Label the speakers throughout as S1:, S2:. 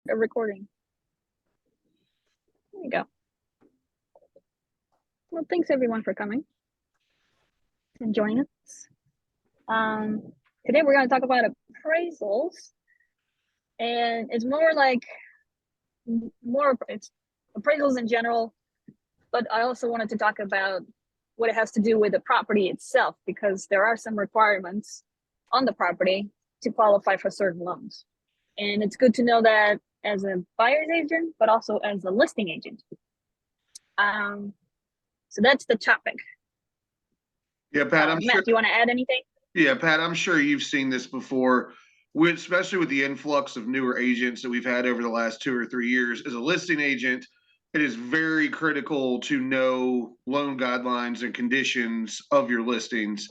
S1: a recording. There you go. Well, thanks everyone for coming and joining us. Today we're going to talk about appraisals, and it's it's appraisals in general, but I also wanted to talk about what it has to do with the property itself, because there are some requirements on the property to qualify for certain loans. And it's good to know that as a buyer's agent, but also as a listing agent. So that's the topic.
S2: Yeah, Pat, I'm
S1: Matt,
S2: sure.
S1: do you want to add anything?
S2: Yeah, Pat, I'm sure you've seen this before, especially with the influx of newer agents that we've had over the last 2 or 3 years. As a listing agent, it is very critical to know loan guidelines and conditions of your listings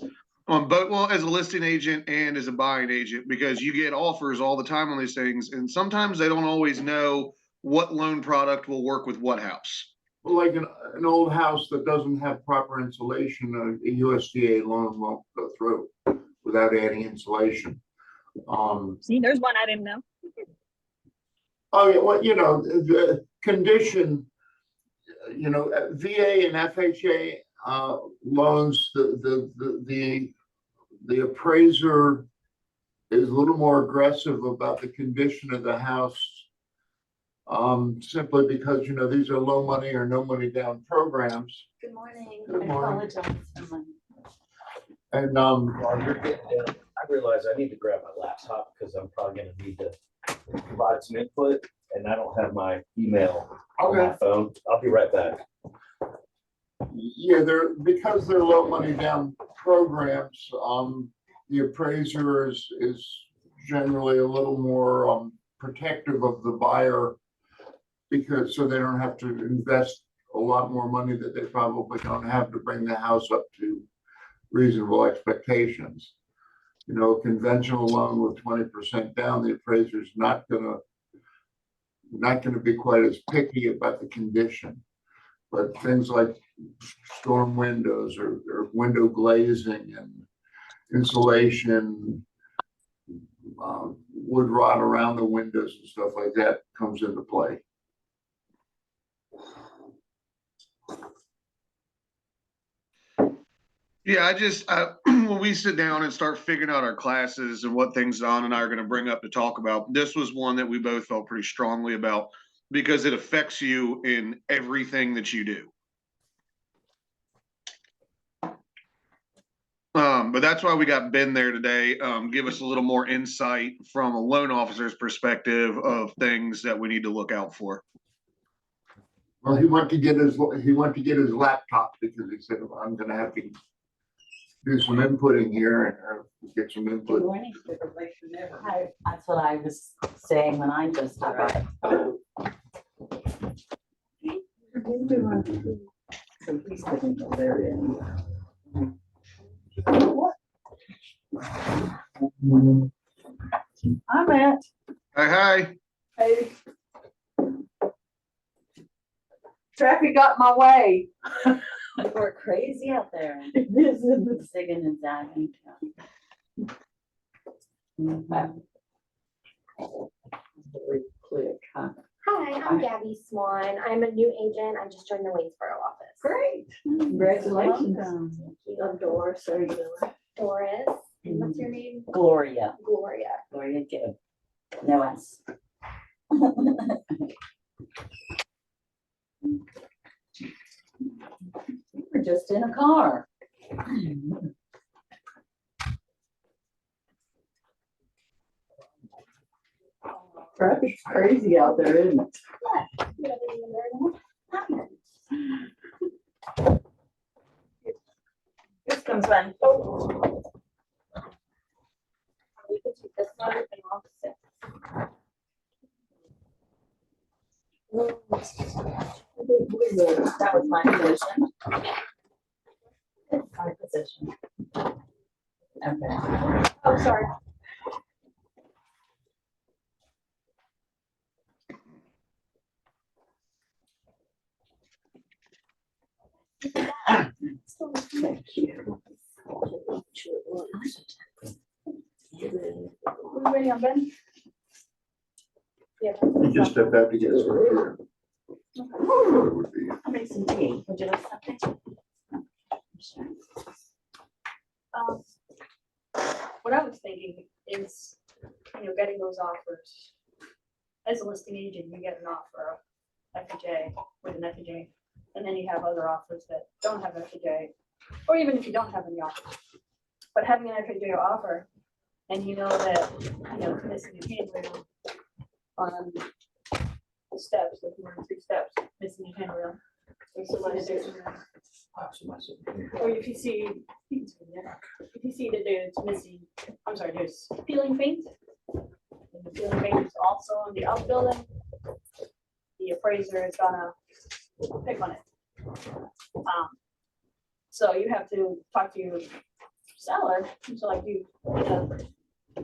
S2: on both, well, as a listing agent and as a buying agent, because you get offers all the time on these things, and sometimes they don't always know what loan product will work with what house.
S3: Well, like an old house that doesn't have proper insulation, a USDA loan won't go through without adding insulation.
S1: See, there's one I didn't know.
S3: Oh yeah, well, the condition, VA and FHA loans, the appraiser is a little more aggressive about the condition of the house, simply because these are low money or no money down programs.
S4: Good morning.
S3: Good morning.
S4: I apologize for my.
S3: And
S5: While you're getting in, I realize I need to grab my laptop because I'm probably going to need to provide some input, and I don't have my email on my phone. I'll be right back.
S3: yeah, because they're low money down programs, the appraiser is generally a little more protective of the buyer, because so they don't have to invest a lot more money that they probably don't have to bring the house up to reasonable expectations. A conventional loan with 20% down, the appraiser is not gonna be quite as picky about the condition. But things like storm windows or window glazing and insulation, wood rot around the windows and stuff like that comes into play.
S2: Yeah, when we sit down and start figuring out our classes and what things Don and I are going to bring up to talk about, this was one that we both felt pretty strongly about because it affects you in everything that you do. But that's why we got Ben there today. Give us a little more insight from a loan officer's perspective of things that we need to look out for.
S3: Well, he went to get his laptop because he said, I'm going to have to do some inputting here and get some
S4: Good
S3: input.
S4: morning. Hi, that's what I was saying when I just arrived. So he's getting there in. Hi, Matt.
S2: Hi.
S4: Hey. Traffic got in my way. We're crazy out there. It is zigging and zagging. Very quick, huh?
S6: Hi, I'm Gabby Swan. I'm a new agent. I just joined the Waynesboro office.
S4: Great. Congratulations.
S6: I'm Doris. Doris. And what's your name?
S4: Gloria.
S6: Gloria.
S4: Gloria Gibb. No S. We're just in a car. Traffic's crazy out there, isn't it?
S6: You have any number?
S4: This comes when.
S6: We can take this one and I'll sit.
S4: That was my position. My position. Okay.
S6: Oh, sorry.
S4: Thank you.
S6: We ready on Ben? Yeah.
S3: You just step out to get his computer. It would be.
S4: I'll make some tea. Would you like something? Sure.
S1: What I was thinking is, getting those offers. As a listing agent, you get an offer, FHA with an FHA, and then you have other offers that don't have FHA, or even if you don't have any offers. But having an FHA offer, and you know that, it's missing a handrail on the steps, like 1 or 2 steps, missing a handrail. Or if you see that there's missing, I'm sorry, there's peeling paint. And the peeling paint is also on the outbuilding. The appraiser is gonna pick on it. So you have to talk to your seller, so like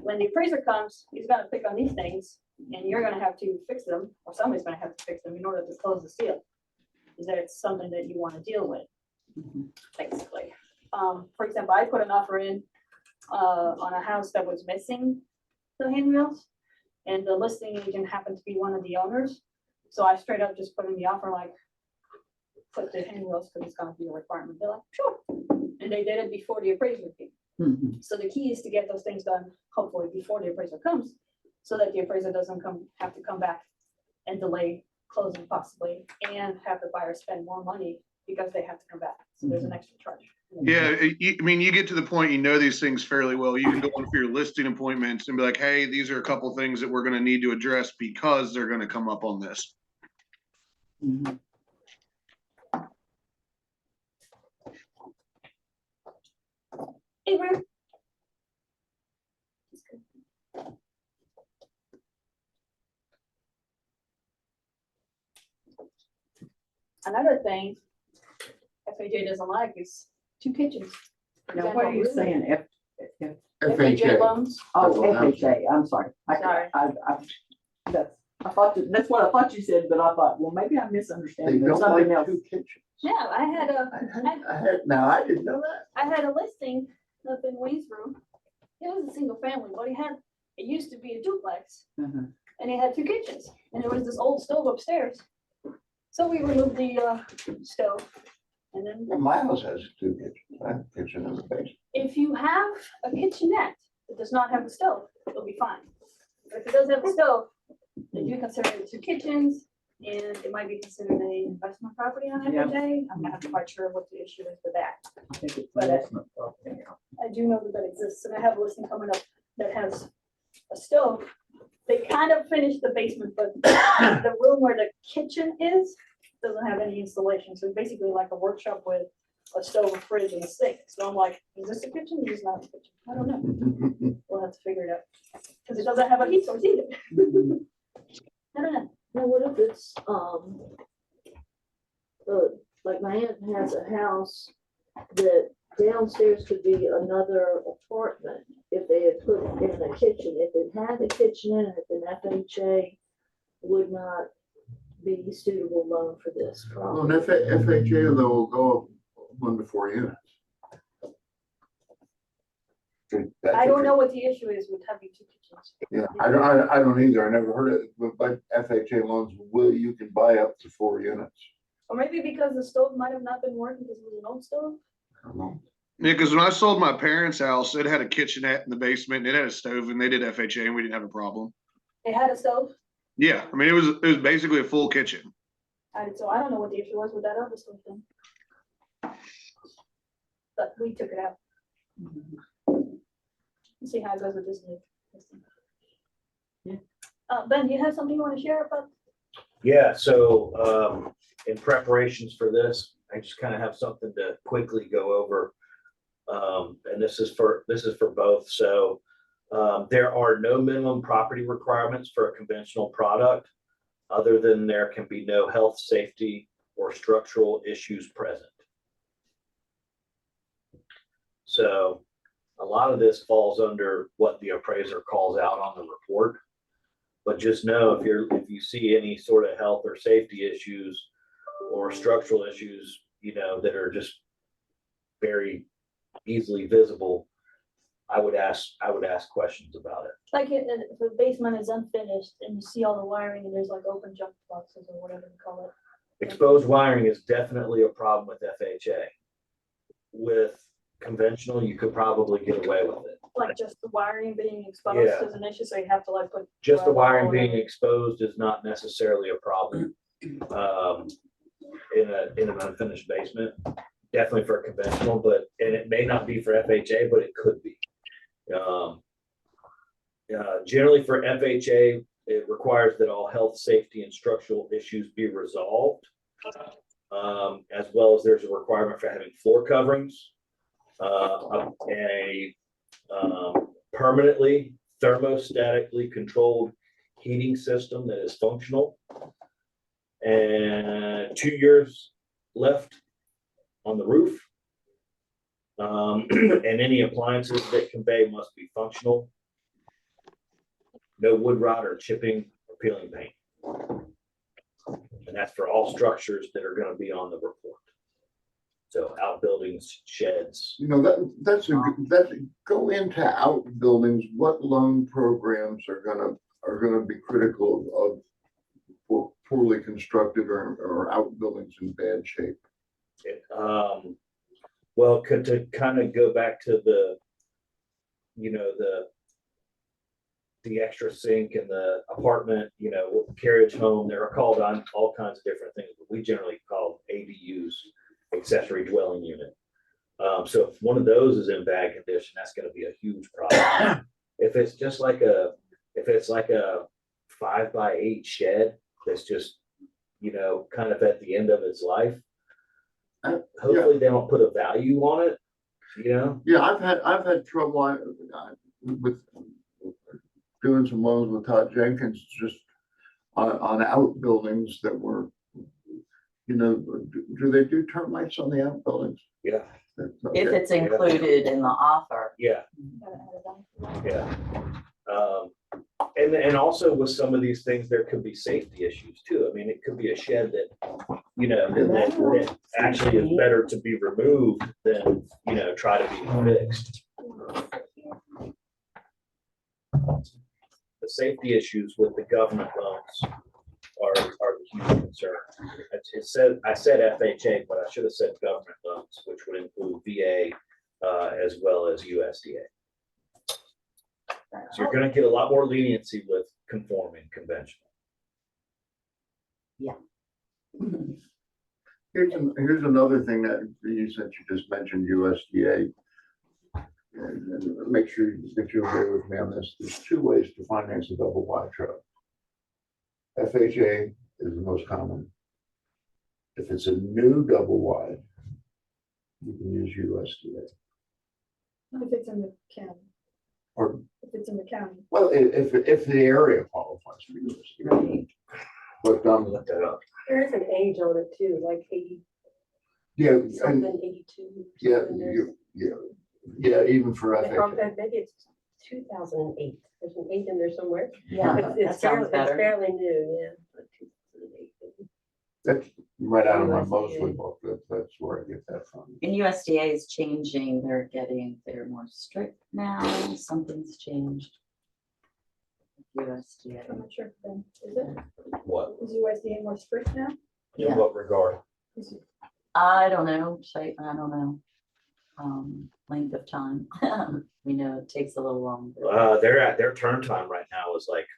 S1: when the appraiser comes, he's gonna pick on these things, and you're gonna have to fix them, or somebody's gonna have to fix them in order to close the deal. Is that it's something that you wanna deal with, basically. For example, I put an offer in on a house that was missing the handrails, and the listing agent happened to be one of the owners. So I straight up just put in the offer, like, put the handrails, because it's gonna be a requirement. They're like, sure. And they did it before the appraiser came. So the key is to get those things done, hopefully before the appraiser comes, so that the appraiser doesn't have to come back and delay closing possibly, and have the buyer spend more money because they have to come back. So there's an extra charge.
S2: Yeah, you get to the point, these things fairly well. You can go in for your listing appointments and be like, hey, these are a couple things that we're going to need to address because they're going to come up on this.
S1: Hey, Ruth. Another thing FHA doesn't like is 2 kitchens.
S4: Now, what are you saying?
S1: FHA loans.
S4: Oh, FHA, I'm sorry.
S1: Sorry.
S4: That's what I thought you said, but I thought, well, maybe I'm
S3: They
S4: misunderstanding. There's
S3: don't like
S4: something else.
S3: 2 kitchens.
S1: Yeah, I
S3: Didn't know that.
S1: had a listing up in Waynesboro. It was a single family, but it used to be a duplex, and it had 2 kitchens, and there was this old stove upstairs. So we removed the stove, and then
S3: Well, my house has 2 kitchens. I have a kitchen in the basement.
S1: if you have a kitchenette that does not have a stove, it'll be fine. But if it does have a stove, they do consider it 2 kitchens, and it might be considered an investment property on FHA. I'm not quite sure what the issue is with that.
S4: I think it's
S1: But
S4: investment property.
S1: I do know that exists, and I have a listing coming up that has a stove. They kind of finished the basement, but the room where the kitchen is doesn't have any installation. So it's basically like a workshop with a stove, a fridge, and a sink. So I'm like, is this a kitchen? Is this not a kitchen? I don't know. We'll have to figure it out. Because it doesn't have a heat source either. I don't know.
S7: Now, what if it's, like my aunt has a house that downstairs could be another apartment if they had put in a kitchen. If it had a kitchen in it, then FHA would not be suitable loan for this
S3: Well,
S7: property.
S3: and FHA though will go up 1 to 4 units.
S1: I don't know what the issue is with having 2 kitchens.
S3: Yeah, I don't either. I never heard it, but FHA loans you can buy up to 4 units.
S1: Or maybe because the stove might have not been working because it was an old stove.
S3: I don't know.
S2: Yeah, because when I sold my parents' house, it had a kitchenette in the basement, and it had a stove, and they did FHA, and we didn't have a problem.
S1: It had a stove.
S2: Yeah, I mean, it was basically a full kitchen.
S1: So I don't know what the issue was with that other stove thing. But we took it out. Let's see how it goes with this new listing.
S4: Yeah.
S1: Ben, do you have something you want to share about?
S5: Yeah, so in preparations for this, I just kind of have something to quickly go over. And this is for both. So there are no minimum property requirements for a conventional product, other than there can be no health, safety, or structural issues present. So a lot of this falls under what the appraiser calls out on the report. But just know if you see any sort of health or safety issues or structural issues, that are just very easily visible, I would ask questions about it.
S7: Like if the basement is unfinished and you see all the wiring and there's like open jump boxes or whatever you call it.
S5: Exposed wiring is definitely a problem with FHA. With conventional, you could probably get away with it.
S7: Like just the wiring being exposed
S5: Yeah.
S7: is an issue, so you have to like put.
S5: Just the
S7: drywall
S5: wiring
S7: or
S5: being
S7: whatever.
S5: exposed is not necessarily a problem. In an unfinished basement, definitely for conventional, and it may not be for FHA, but it could be. Generally for FHA, it requires that all health, safety, and structural issues be resolved. As well as there's a requirement for having floor coverings, a permanently thermostatically controlled heating system that is functional, and 2 years left on the roof. And any appliances that convey must be functional. No wood rot or chipping or peeling paint. And that's for all structures that are going to be on the report. So outbuildings, sheds.
S3: You know, that's go into outbuildings. What loan programs are gonna be critical of for poorly constructed or outbuildings in bad shape?
S5: Well, to kind of go back to the extra sink in the apartment, carriage home, they're called on all kinds of different things, but we generally call ADUs, accessory dwelling unit. So if one of those is in bad condition, that's going to be a huge problem. If it's just like a 5x8 shed that's just, kind of at the end of its life, hopefully they don't put a value on it,
S3: Yeah, I've had trouble with doing some loans with Todd Jenkins just on outbuildings that were, do they do termites on the outbuildings?
S5: Yeah.
S4: If it's included in the offer.
S5: Yeah. Yeah. And also with some of these things, there could be safety issues too. I mean, it could be a shed that, that actually is better to be removed than, try to be fixed. The safety issues with the government loans are the huge concern. I said FHA, but I should have said government loans, which would include VA as well as USDA. So you're going to get a lot more leniency with conforming conventional.
S4: Yeah.
S3: Here's another thing that you just mentioned USDA. And make sure that you agree with me on this. There's two ways to finance a double wide truck. FHA is the most common. If it's a new double wide, you can use USDA.
S7: If it's in the county.
S3: Or
S7: If it's in the county.
S3: well, if the area qualifies for USDA.
S4: Right.
S3: But
S5: Look that up.
S8: There is an age on it too, like 80
S3: yeah, and
S8: something, 82.
S3: yeah,
S8: something.
S3: yeah, even for
S8: Or
S3: FHA.
S8: maybe it's 2008. There's an 8 in there somewhere.
S4: Yeah,
S8: It's
S4: that sounds
S8: it's
S4: better.
S8: fairly new, yeah. Like 2008.
S3: That's right out of my
S8: USDA.
S3: Mosley book. That's where I get that from.
S4: And USDA is changing, they're more strict now, something's changed. USDA.
S7: I'm not sure then, is it?
S5: What?
S7: Is USDA more strict now?
S5: In
S4: Yeah.
S5: what regard?
S7: Is it-
S4: I don't know, I don't know. Length of time. We know it takes a little longer.
S5: Their turn time right now is like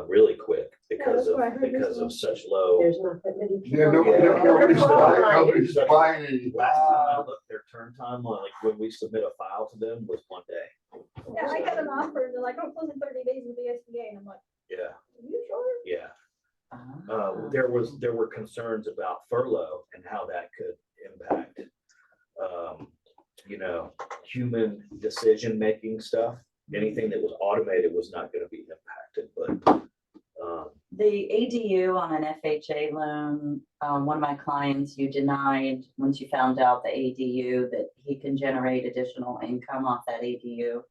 S5: really quick because
S7: that's what I heard
S5: of
S7: recently.
S5: such low.
S8: There's not that many people.
S3: Yeah, nobody's buying any.
S5: Last time I looked, their turn time, like when we submit a file to them, was 1 day.
S7: Yeah, I got an offer, and they're like, oh, close in 30 days with the SBA, and I'm like,
S5: Yeah,
S7: are you sure?
S5: yeah.
S4: Ah.
S5: There were concerns about furlough and how that could impact, human decision-making stuff. Anything that was automated was not going to be impacted, but.
S4: The ADU on an FHA loan, one of my clients, you denied, once you found out the ADU, that he can generate additional income off that ADU.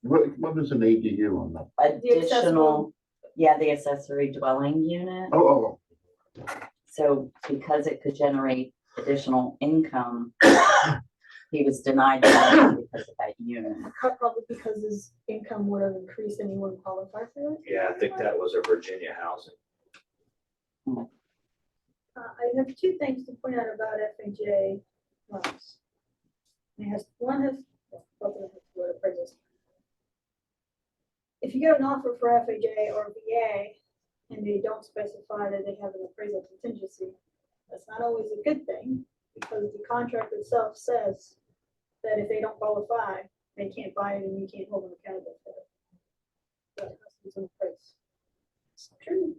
S3: What is an ADU on that?
S4: Additional, yeah, the accessory dwelling unit.
S3: Oh,
S4: So because it could generate additional income, he was denied that because of that unit.
S1: Probably because his income would have increased and he wouldn't qualify for it.
S5: Yeah, I think that was a Virginia housing.
S1: I have two things to point out about FHA loans. Both of them have to do with appraisals. If you get an offer for FHA or VA and they don't specify that they have an appraisal contingency, that's not always a good thing because the contract itself says that if they don't qualify, they can't buy it and you can't hold them accountable for it. But it has to be some price. It's true.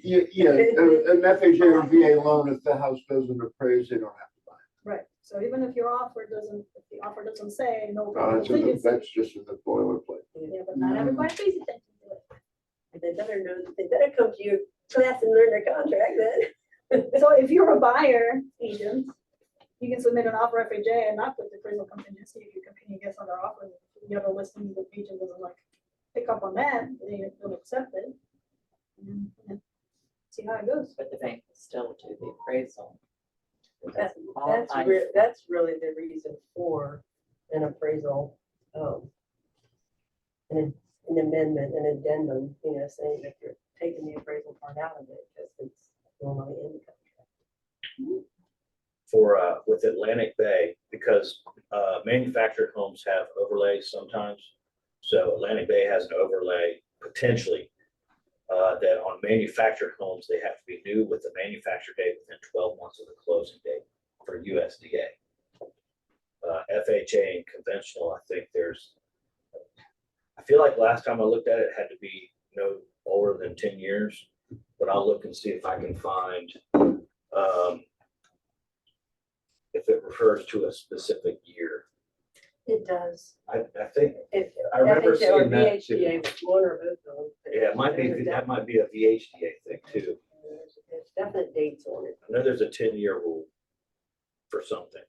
S3: Yeah, an FHA or VA loan, if the house doesn't appraise, they don't have to buy it.
S1: Right, so even if your offer doesn't, if the offer doesn't say no
S3: That's
S1: contingency,
S3: just in the boilerplate.
S1: yeah, but not everybody pays attention to it.
S8: And they better know, they better come to your class and learn their contract then.
S1: So if you're a buyer agent, you can submit an offer FHA and not put the appraisal contingency if you're competing against other offers. If the other listing, the agent doesn't like pick up on that, they don't accept it. And see how it goes.
S4: But the bank will still do the appraisal.
S8: That's really the reason for an appraisal, an amendment, an addendum, saying that you're taking the appraisal part out of it because it's normally in the contract.
S5: For, with Atlantic Bay, because manufactured homes have overlays sometimes. So Atlantic Bay has an overlay potentially that on manufactured homes, they have to be new with the manufacture date within 12 months of the closing date for USDA. FHA and conventional, I think I feel like last time I looked at it, it had to be no older than 10 years, but I'll look and see if I can find if it refers to a specific year.
S8: It does.
S5: I think,
S8: If
S5: I remember
S8: FHA or
S5: seeing that too.
S8: VHDA was one or both of them.
S5: Yeah, it might be, that might be a VHDA thing too.
S8: There's definite dates on it.
S5: I know there's a 10-year rule for something.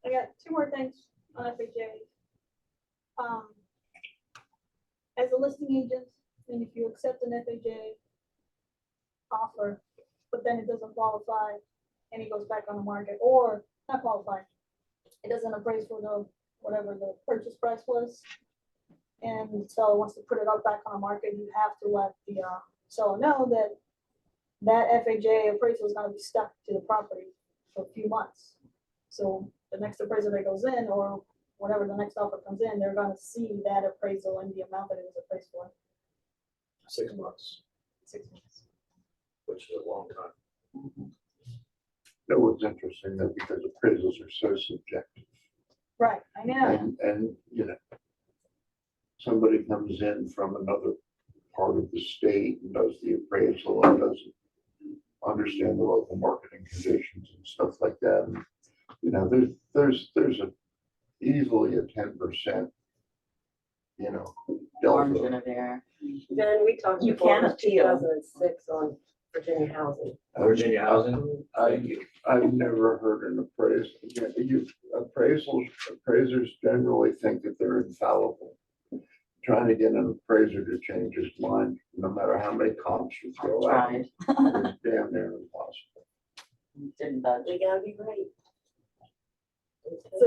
S1: I got two more things on FHA. As a listing agent, and if you accept an FHA offer, but then it doesn't qualify and it goes back on the market, or not qualify, it doesn't appraise for the whatever the purchase price was, and the seller wants to put it up back on the market, you have to let the seller know that that FHA appraisal is going to be stuck to the property for a few months. So the next appraisal that goes in, or whenever the next offer comes in, they're going to see that appraisal and the amount that it was appraised for.
S5: 6 months,
S1: 6 months.
S5: which is a long time.
S3: That was interesting though, because appraisals are so subjective.
S1: Right, I know.
S3: And somebody comes in from another part of the state and does the appraisal and doesn't understand the local marketing conditions and stuff like that. And, there's easily a 10%,
S4: Margin
S3: delta.
S4: of error.
S8: Then we talked
S4: You
S8: before,
S4: can
S8: it was
S4: appeal.
S8: 2006 on Virginia housing.
S5: Virginia housing.
S3: I've never heard an appraisal. Appraisers generally think that they're infallible. Trying to get an appraiser to change his mind, no matter how many comps you throw at him,
S4: Tried.
S3: is damn near impossible.
S4: Didn't budge.
S8: We gotta be right.
S1: So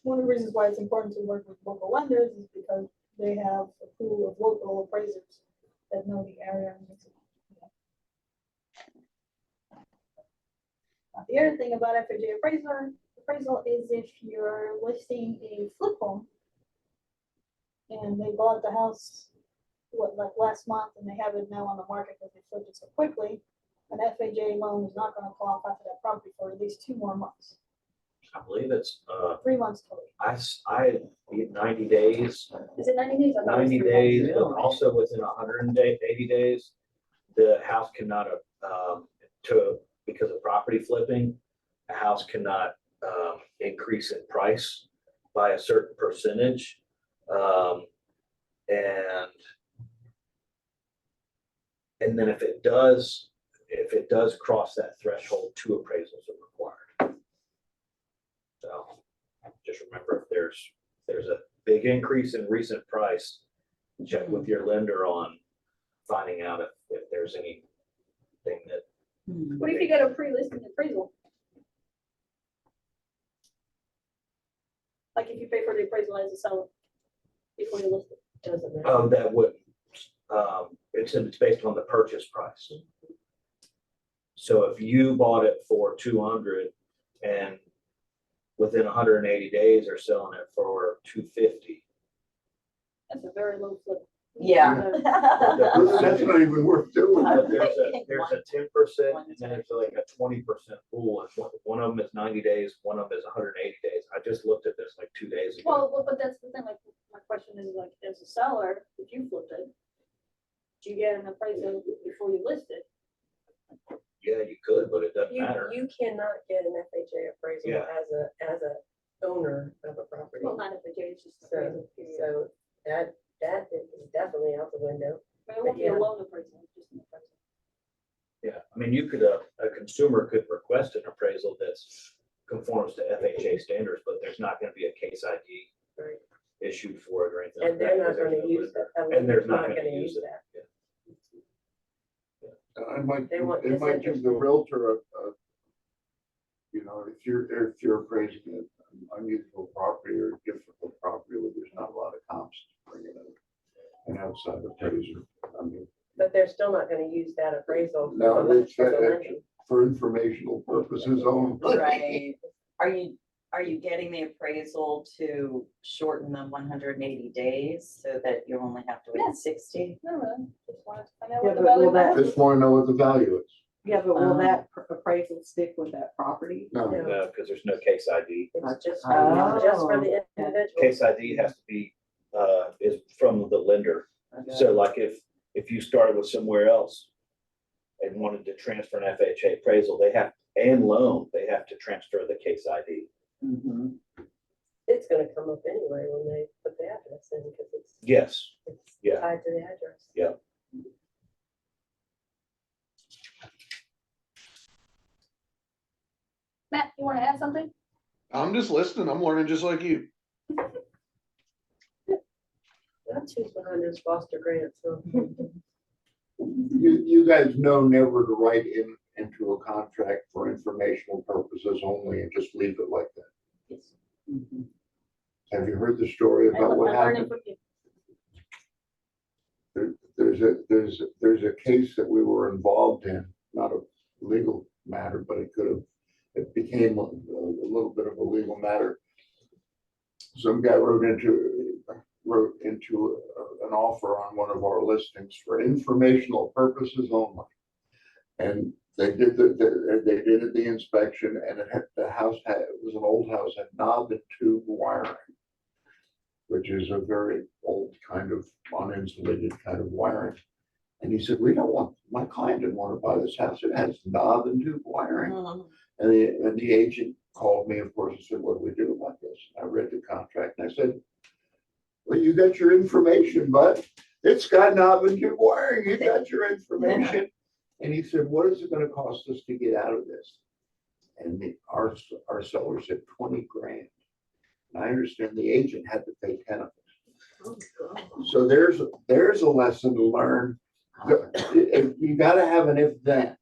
S1: one of the reasons why it's important to work with local lenders is because they have a pool of local appraisers that know the area. The other thing about FHA appraisal is if you're listing a flip home and they bought the house, like last month, and they have it now on the market because they flipped it so quickly, an FHA loan is not going to qualify for that property for at least 2 more months.
S5: I believe it's
S1: 3 months total.
S5: I 90 days.
S1: Is it 90 days? I thought it was
S5: 90
S1: 3 months.
S5: days, but also within 180 days, the house cannot, because of property flipping, a house cannot increase in price by a certain percentage. And then if it does cross that threshold, 2 appraisals are required. So just remember, if there's a big increase in recent price, check with your lender on finding out if there's anything that.
S1: What if you get a pre-listing appraisal?
S7: Like if you pay for the appraisal as a seller before you list it.
S8: Doesn't matter.
S5: That wouldn't, it's based on the purchase price. So if you bought it for 200 and within 180 days are selling it for 250.
S7: That's a very low flip.
S4: Yeah.
S3: That's not even worth doing.
S5: But there's a 10% and then it's like a 20% pool. And one of them is 90 days, one of them is 180 days. I just looked at this like 2 days ago.
S7: Well, but that's the thing, like, my question is like, as a seller, if you flipped it, do you get an appraisal before you list it?
S5: Yeah, you could, but it doesn't
S8: You,
S5: matter.
S8: you cannot get an FHA appraisal
S5: Yeah.
S8: as a owner of a property.
S7: Well, not if it's just
S8: So,
S7: appraisal, period.
S8: so that is definitely out the window.
S7: But it won't be a
S8: yeah.
S7: loan appraisal, it's just an appraisal.
S5: Yeah, I mean, you could, a consumer could request an appraisal that's conforms to FHA standards, but there's not gonna be a case ID
S8: Right.
S5: issued for it or anything.
S8: And
S5: like
S8: they're
S5: that,
S8: not
S5: 'cause there's
S8: gonna
S5: no
S8: use
S5: lender.
S8: that.
S5: And they're
S8: They're
S5: not gonna use it.
S8: that.
S3: I might,
S8: They want
S3: it might give the
S8: disinterest.
S3: realtor if you're appraising an unusual property or difficult property where there's not a lot of comps to bring it in, an outside appraiser. I mean,
S8: But they're still not gonna use that appraisal. for
S3: No,
S8: the
S3: it's
S8: for the
S3: that-
S8: lending.
S3: for informational purposes only.
S4: Right. Are you getting the appraisal to shorten the 180 days so that you only have to
S7: Yeah.
S4: wait 60?
S7: No, really, just wanted to find out
S9: Yeah,
S7: what the
S9: but
S7: value
S9: will
S7: of the
S9: that-
S7: house
S3: Just
S7: is.
S3: want to know what the value is.
S9: Yeah, but will
S4: Um,
S9: that appraisal stick with that property?
S3: No,
S8: No.
S5: No, because there's no case ID.
S8: It's just,
S4: Oh.
S8: just for the individual.
S5: Case ID has to be, is from the lender.
S4: Okay.
S5: So like if you started with somewhere else and wanted to transfer an FHA appraisal, they have to transfer the case ID.
S4: Mhm.
S8: It's gonna come up anyway when they put the address in, because
S5: Yes,
S8: it's
S5: Yeah.
S8: tied to the address.
S5: Yeah.
S7: Matt, you wanna add something?
S2: I'm just listening. I'm learning just like you.
S8: That's who's behind those foster grants, so.
S3: you guys know never to write into a contract for informational purposes only and just leave it like that.
S7: Yes.
S4: Mhm.
S3: Have you heard the story about what
S7: I'm learning
S3: happened?
S7: from you.
S3: There's a case that we were involved in, not a legal matter, but it became a little bit of a legal matter. Some guy wrote into an offer on one of our listings for informational purposes only. And they did the inspection, and it was an old house, had knob and tube wiring, which is a very old kind of uninsulated kind of wiring. And he said, my client didn't want to buy this house. It has knob and tube wiring.
S4: Mhm.
S3: And the agent called me, of course, and said, what do we do about this? I read the contract and I said, well, you got your information, bud. It's got knob and tube wiring. You got your information. And he said, what is it going to cost us to get out of this? And our seller said 20 grand. And I understand the agent had to pay 10 of it.
S7: Oh, God.
S3: So there's a lesson to learn. You got to have an if then.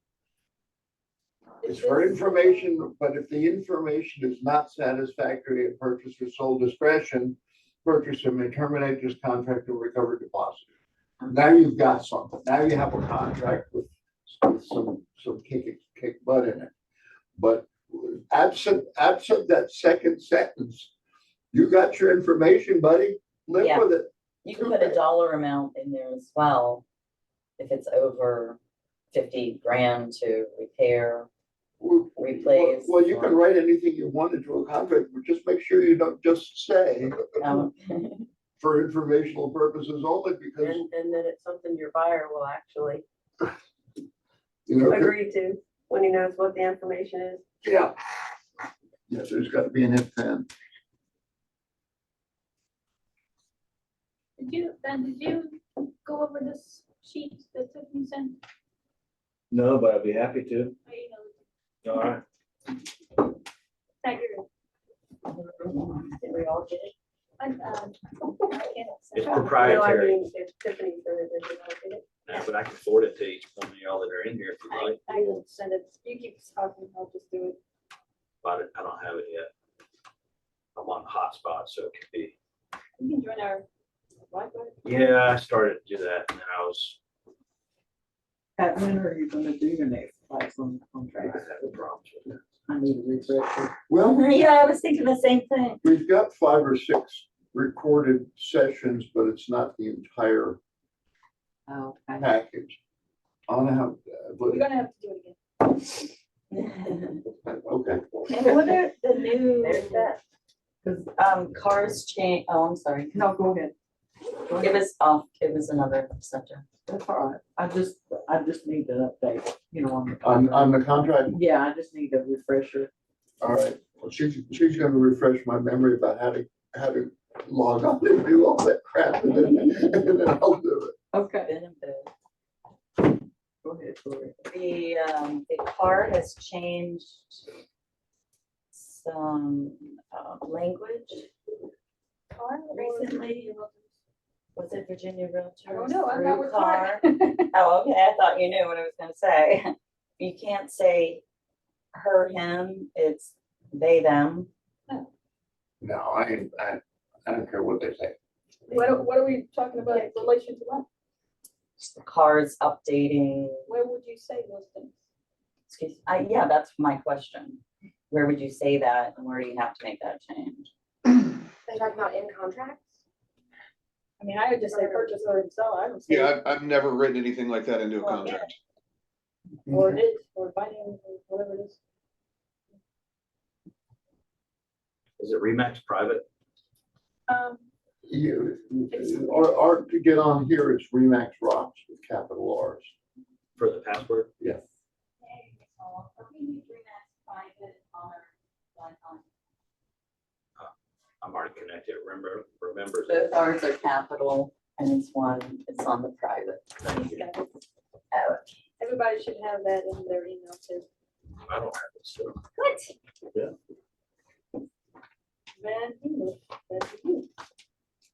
S3: It's for information, but if the information is not satisfactory at purchaser's sole discretion, purchaser may terminate this contract or recover deposit. Now you've got something. Now you have a contract with some kick butt in it. But absent that second sentence, you got your information, buddy. Live
S4: Yeah.
S3: with it.
S4: You can put a dollar amount in there as well. If it's over 50 grand to repair. Replace
S3: Well, you
S4: or-
S3: can write anything you want into a contract, but just make sure you don't just say
S4: um,
S3: for informational purposes only, because,
S8: And then it's something your buyer will actually
S3: you know,
S8: agree to when he knows what the information is.
S3: yeah. Yeah, there's got to be an if then.
S7: Did you go over this sheet that Tiffany sent?
S5: no, but I'd be happy to.
S7: I emailed it.
S5: All right.
S7: Thank you.
S8: Did we all get it?
S5: It's
S8: No, I
S5: proprietary,
S8: mean, if Tiffany said it, then we all get it.
S5: but I can forward it to each one of y'all that are in here if you like,
S7: I will send it, you keep talking, I'll just do it.
S5: but I don't have it yet. I'm on hotspot, so it could be.
S1: You can join our Wi-Fi.
S5: Yeah, I started to do that, and then I was.
S9: Pat, when are you gonna do your next class on
S5: I
S9: contract?
S5: had problems with that.
S9: I need a refresher.
S3: Well,
S4: Yeah, I was thinking the same thing.
S3: we've got 5 or 6 recorded sessions, but it's not the entire
S4: Oh.
S3: package. I don't know
S1: We're gonna have to do it again.
S3: okay.
S4: And what are the new,
S9: There's that.
S4: cars change, oh, I'm sorry.
S9: No, go ahead. Go
S4: It
S9: ahead.
S4: was another subject.
S9: That's all right. I just need an update, you know, on the.
S3: On
S9: contract.
S3: the contract,
S9: Yeah, I just need a refresher.
S3: all right. Well, she's gonna refresh my memory about how to log on and do all that crap, and then I'll do it.
S9: Okay,
S4: Been in bed.
S9: go ahead, Gloria.
S4: The car has changed some, language. Car recently, was it Virginia Realtor?
S1: I don't know, I'm not with
S4: car.
S1: car.
S4: Oh, okay, I thought you knew what I was gonna say. You can't say her, him, it's they, them.
S3: No, I don't care what they say.
S1: What are we talking about in relation to what?
S4: Cars updating,
S1: Where would you say those things?
S4: excuse, yeah, that's my question. Where would you say that and where do you have to make that change?
S6: Are you talking about in contracts?
S1: I mean, I would just say purchase or sell, I would say.
S2: Yeah, I've never written anything like that into a contract.
S1: Or it, or binding, or whatever it is.
S5: Is it Remax private?
S3: You, or to get on here, it's Remax Rocks with capital R's.
S5: For the password?
S3: Yeah.
S5: I'm already connected. Remembers.
S4: Both ours are capital and it's on the private. Oh,
S1: Everybody should have that in their email too.
S5: I don't have it, so.
S1: What?
S5: Yeah.
S1: Van English, that's you.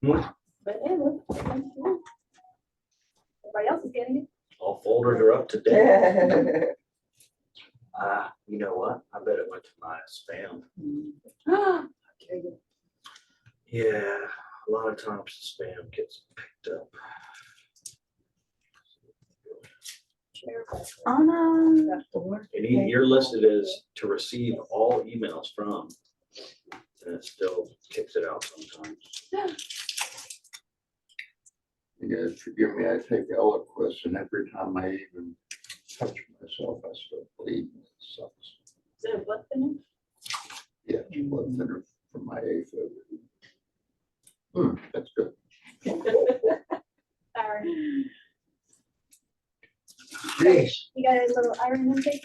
S5: Hmm.
S1: Van English, that's you. Everybody else is getting it.
S5: All folders are up to date. You know what? I bet it went to my spam. Yeah, a lot of times the spam gets picked up.
S4: Oh, no.
S5: And you're listed as to receive all emails from, and it still kicks it out sometimes.
S3: You guys forgive me, I take Eliquis, and every time I even touch myself, I start bleeding. It sucks.
S1: Is it a blood thinner?
S3: Yeah, it's blood thinner from my aphid. That's good.
S1: Iron.
S3: Jeez,
S1: You got a little iron intake?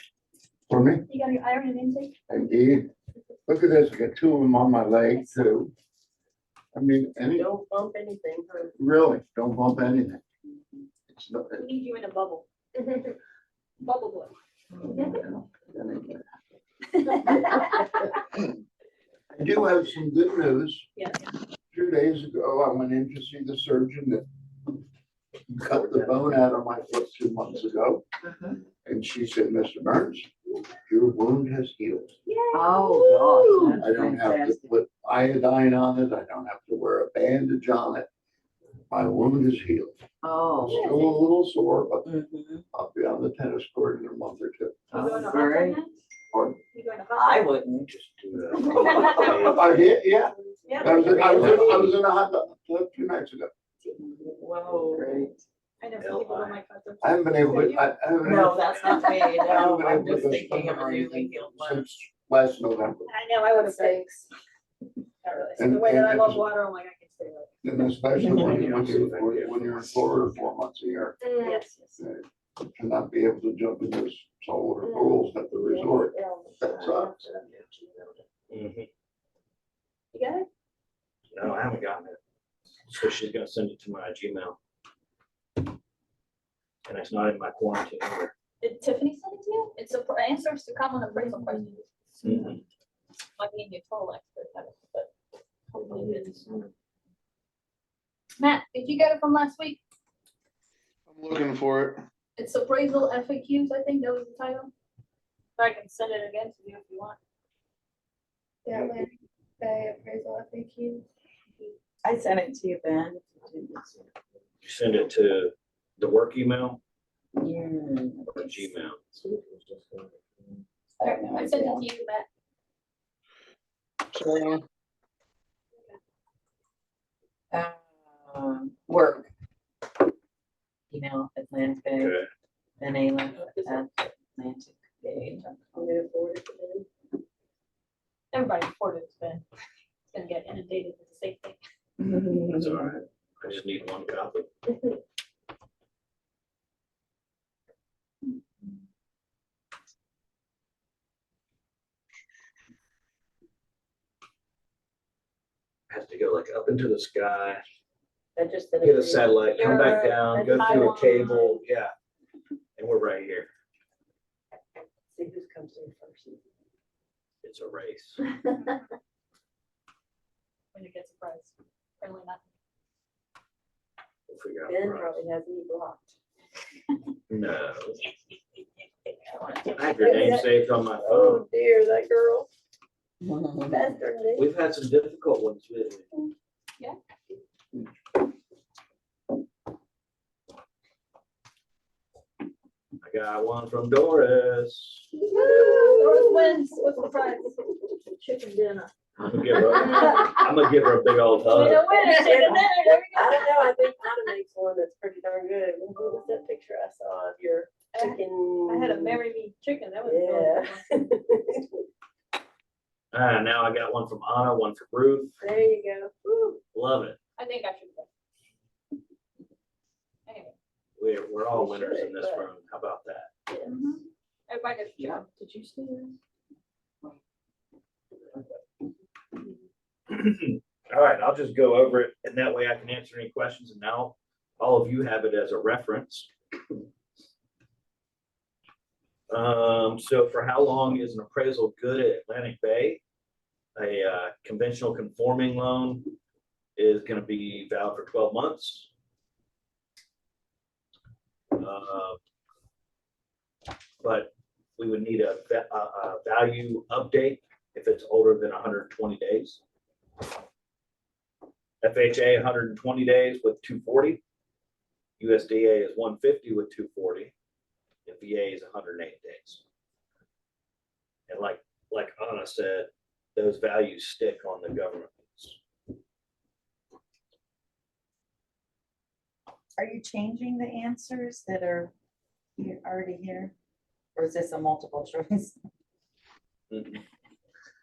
S3: for me,
S1: You got your iron intake?
S3: indeed. Look at this, I got 2 of them on my leg too. I mean,
S8: Don't bump anything, huh?
S3: really, don't bump anything. It's not,
S1: We need you in a bubble. Bubble boy.
S3: I do have some good news.
S1: Yeah.
S3: 2 days ago, I went in to see the surgeon that cut the bone out of my foot 2 months ago. And she said, Mr. Burns, your wound has healed.
S9: Oh, gosh.
S3: I don't have to put iodine on it. I don't have to wear a bandage on it. My wound is healed.
S9: Oh,
S3: Still a little sore, but
S4: Mhm.
S3: I'll be on the tennis court in a month or 2.
S1: You going to hot
S9: great.
S1: tub now?
S3: Pardon?
S1: You going to
S4: I
S1: hot tub?
S4: wouldn't.
S5: Just do that.
S3: I did, yeah.
S1: Yeah.
S3: I was in a hot tub 2 nights ago.
S4: Whoa.
S9: great.
S1: I know some people don't like hot tubs.
S3: I haven't been able to, I haven't been
S4: No,
S3: able
S4: that's not me.
S3: I haven't
S4: No,
S3: been
S4: I'm
S3: able to
S4: just
S3: go
S4: thinking
S3: swimming
S4: of
S3: or
S4: a newly
S3: anything
S4: healed one.
S3: since last November.
S1: I know, I would have said. Not really. So the way that I love water, I'm like, I can stay with
S3: And especially when you're in Florida 4 months a year,
S1: it. Yes, yes.
S3: to not be able to jump in those saltwater pools at the resort, that sucks.
S5: Mhm.
S1: You got it?
S5: No, I haven't gotten it. So she's gonna send it to my Gmail. And it's not in my quarantine either.
S1: Did Tiffany send it to you? It's answers to common appraisal questions.
S5: Mhm.
S1: Might be in your total expert, but hopefully it is. Matt, did you get it from last week?
S2: I'm looking for it.
S1: It's appraisal FAQs, I think that was the title. I can send it again to you if you want.
S6: Yeah, Larry,
S8: Okay, appraisal FAQ.
S4: I sent it to you, Ben.
S5: You send it to the work email
S4: Yeah.
S5: or Gmail?
S6: I sent it to you, Matt.
S4: Work. Email Atlantic Bay,
S5: Okay.
S4: Ben Ayler at Atlantic Bay.
S8: I'm gonna forward it to them.
S6: Everybody reported it's been get inundated with the same thing.
S5: That's all right. I just need one copy. Has to go like up into the sky,
S8: I just sent it
S5: get
S8: to
S5: a
S8: you.
S5: satellite, come back
S6: You're
S5: down, go
S6: at
S5: through a
S6: Taiwan.
S5: cable, yeah. And we're right here.
S8: See who's comes through first.
S5: It's a race.
S6: When you get surprised. Apparently not.
S5: We'll figure out.
S8: Ben
S5: the price.
S8: probably has me blocked.
S5: No. I have your name saved on my phone.
S8: Oh dear, that girl. Faster than me.
S5: We've had some difficult ones with you.
S6: Yeah.
S5: I got one from Doris.
S6: Doris wins. What's the prize?
S7: Chicken dinner.
S5: I'm gonna give her a big old hug.
S6: Winner, winner, chicken dinner. There we
S8: I
S6: go.
S8: don't know, I think Anna makes one that's pretty darn good. What was that picture I saw of your chicken?
S6: I had a marry me chicken. That was
S8: Yeah.
S5: Now I got one from Anna, one from Ruth.
S8: There you go. Woo.
S5: Love it.
S6: I think I should go. Anyway,
S5: We're all
S8: We
S5: winners in
S8: should,
S5: this
S8: but-
S5: room. How about that?
S6: everybody gets a
S7: Yeah,
S6: job.
S7: did you see this?
S5: All right, I'll just go over it and that way I can answer any questions and now all of you have it as a reference. So for how long is an appraisal good at Atlantic Bay? A conventional conforming loan is going to be valid for 12 months. But we would need a value update if it's older than 120 days. FHA 120 days with 240. USDA is 150 with 240. And VA is 108 days. And like Anna said, those values stick on the government.
S4: Are you changing the answers that are already here? Or is this a multiple choice?
S5: Mhm.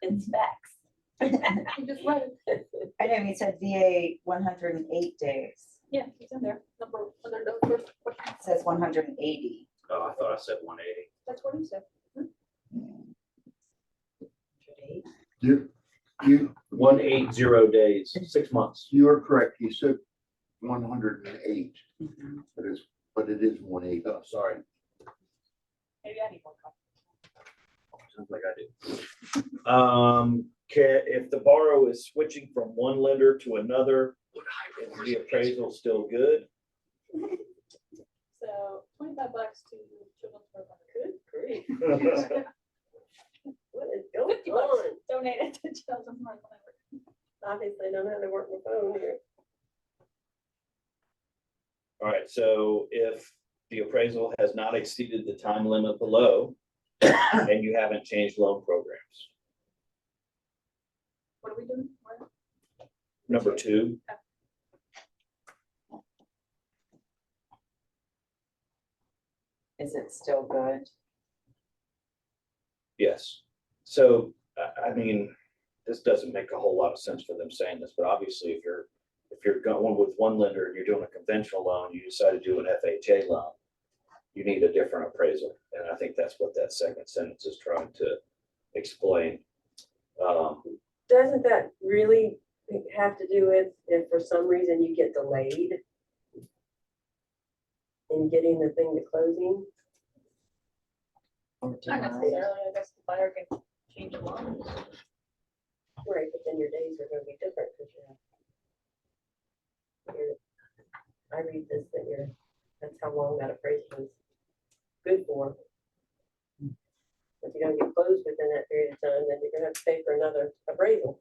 S6: It's facts. You just read it.
S4: I know you said VA 108 days.
S6: Yeah, it's in there. Number, under the first question.
S4: It says 180.
S5: Oh, I thought I said 180.
S6: That's what he said.
S3: You,
S5: 180 days, 6 months.
S3: you are correct. He said 108, but it is 180.
S5: Oh, sorry.
S6: Maybe I need more coffee.
S5: Sounds like I do. If the borrower is switching from one lender to another, is the appraisal still good?
S6: So $25 to children's program.
S8: Good grief.
S6: Good.
S8: What is going
S6: 50
S8: on?
S6: bucks donated to children's program.
S8: Obviously, I don't know how to work my phone here.
S5: All right, so if the appraisal has not exceeded the time limit below, and you haven't changed loan programs.
S6: What are we doing? Where?
S5: Number 2,
S4: Is it still good?
S5: yes. So, I mean, this doesn't make a whole lot of sense for them saying this, but obviously if you're going with one lender and you're doing a conventional loan, you decide to do an FHA loan, you need a different appraisal. And I think that's what that second sentence is trying to explain.
S8: Doesn't that really have to do with if for some reason you get delayed in getting the thing to closing?
S4: Or
S6: Not
S4: denied?
S6: necessarily. I guess the buyer can change the loan.
S8: Right, but then your days are gonna be different because I read this that that's how long that appraisal is good for. If you're gonna get closed within that period of time, then you're gonna have to pay for another appraisal.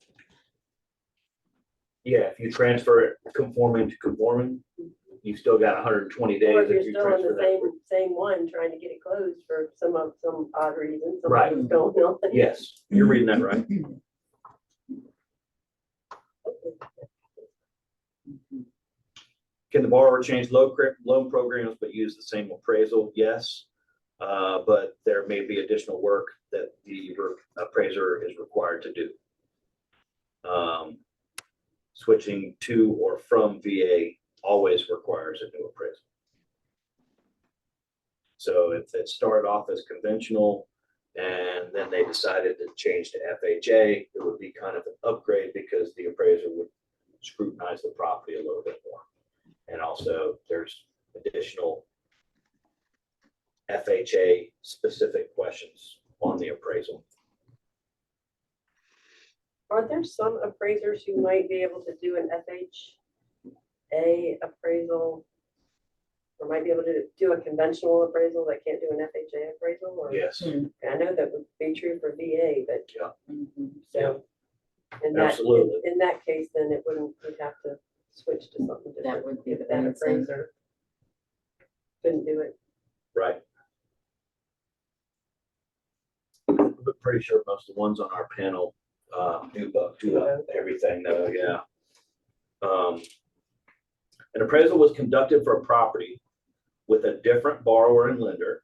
S5: Yeah, if you transfer it conforming to conforming, you've still got 120
S8: Or
S5: days
S8: if you're
S5: if you
S8: still in
S5: transfer
S8: the
S5: that.
S8: same one, trying to get it closed for some odd reason,
S5: Right.
S8: something's going on.
S5: Yes, you're reading that right. Can the borrower change loan programs but use the same appraisal? Yes. But there may be additional work that the appraiser is required to do. Switching to or from VA always requires a new appraisal. So if it started off as conventional and then they decided to change to FHA, it would be kind of an upgrade because the appraiser would scrutinize the property a little bit more. And also there's additional FHA specific questions on the appraisal.
S8: Are there some appraisers who might be able to do an FHA appraisal? Or might be able to do a conventional appraisal that can't do an FHA appraisal? Or,
S5: Yes,
S8: I know that would be true for VA, but
S5: yeah,
S8: so. In that,
S5: Absolutely.
S8: in that case, then it wouldn't, we'd have to switch to something different.
S4: That would be
S8: if
S4: the
S8: that
S4: best thing.
S8: appraiser couldn't do it.
S5: right. I'm pretty sure most of the ones on our panel do everything though, yeah. An appraisal was conducted for a property with a different borrower and lender,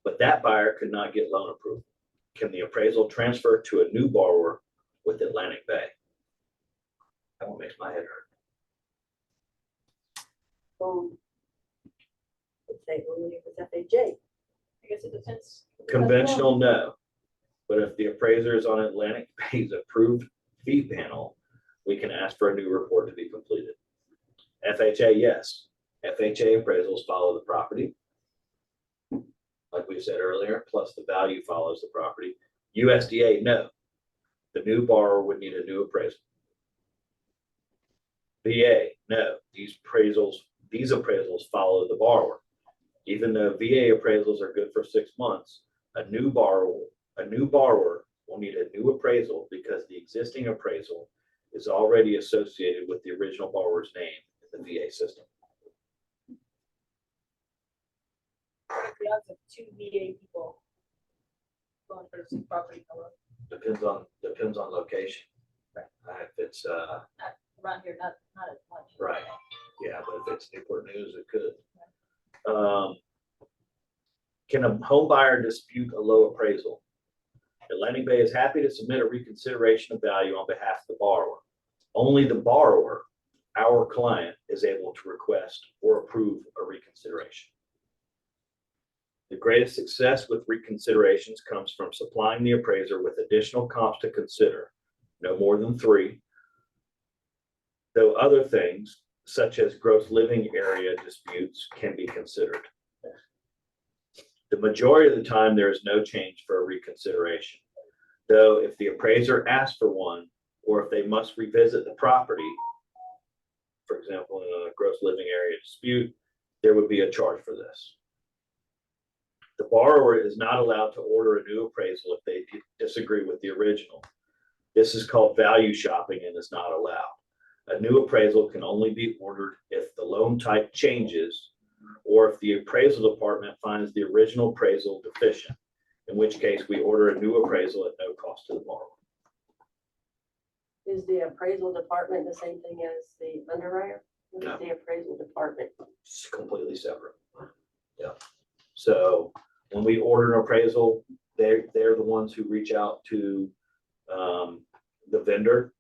S5: but that buyer could not get loan approval. Can the appraisal transfer to a new borrower with Atlantic Bay? That one makes my head hurt.
S8: Let's say only if it's FHA.
S1: I guess it depends.
S5: Conventional, no. But if the appraiser is on Atlantic Bay's approved fee panel, we can ask for a new report to be completed. FHA, yes. FHA appraisals follow the property, like we said earlier, plus the value follows the property. USDA, no. The new borrower would need a new appraisal. VA, no. These appraisals follow the borrower. Even though VA appraisals are good for 6 months, a new borrower will need a new appraisal because the existing appraisal is already associated with the original borrower's name in the VA system.
S1: The odds of 2 VA people going for the same property color.
S5: Depends on location. If it's
S1: Around here, not as much.
S5: right, yeah, but if it's Newport News, it could. Can a home buyer dispute a low appraisal? Atlantic Bay is happy to submit a reconsideration of value on behalf of the borrower. Only the borrower, our client, is able to request or approve a reconsideration. The greatest success with reconsiderations comes from supplying the appraiser with additional comps to consider, no more than 3, though other things, such as gross living area disputes, can be considered. The majority of the time, there is no change for a reconsideration, though if the appraiser asks for one, or if they must revisit the property, for example, in a gross living area dispute, there would be a charge for this. The borrower is not allowed to order a new appraisal if they disagree with the original. This is called value shopping and is not allowed. A new appraisal can only be ordered if the loan type changes or if the appraisal department finds the original appraisal deficient, in which case we order a new appraisal at no cost to the borrower.
S8: Is the appraisal department the same thing as the underwriter? What
S5: No.
S8: is the appraisal department?
S5: It's completely separate. Yeah. So when we order an appraisal, they're the ones who reach out to the vendor,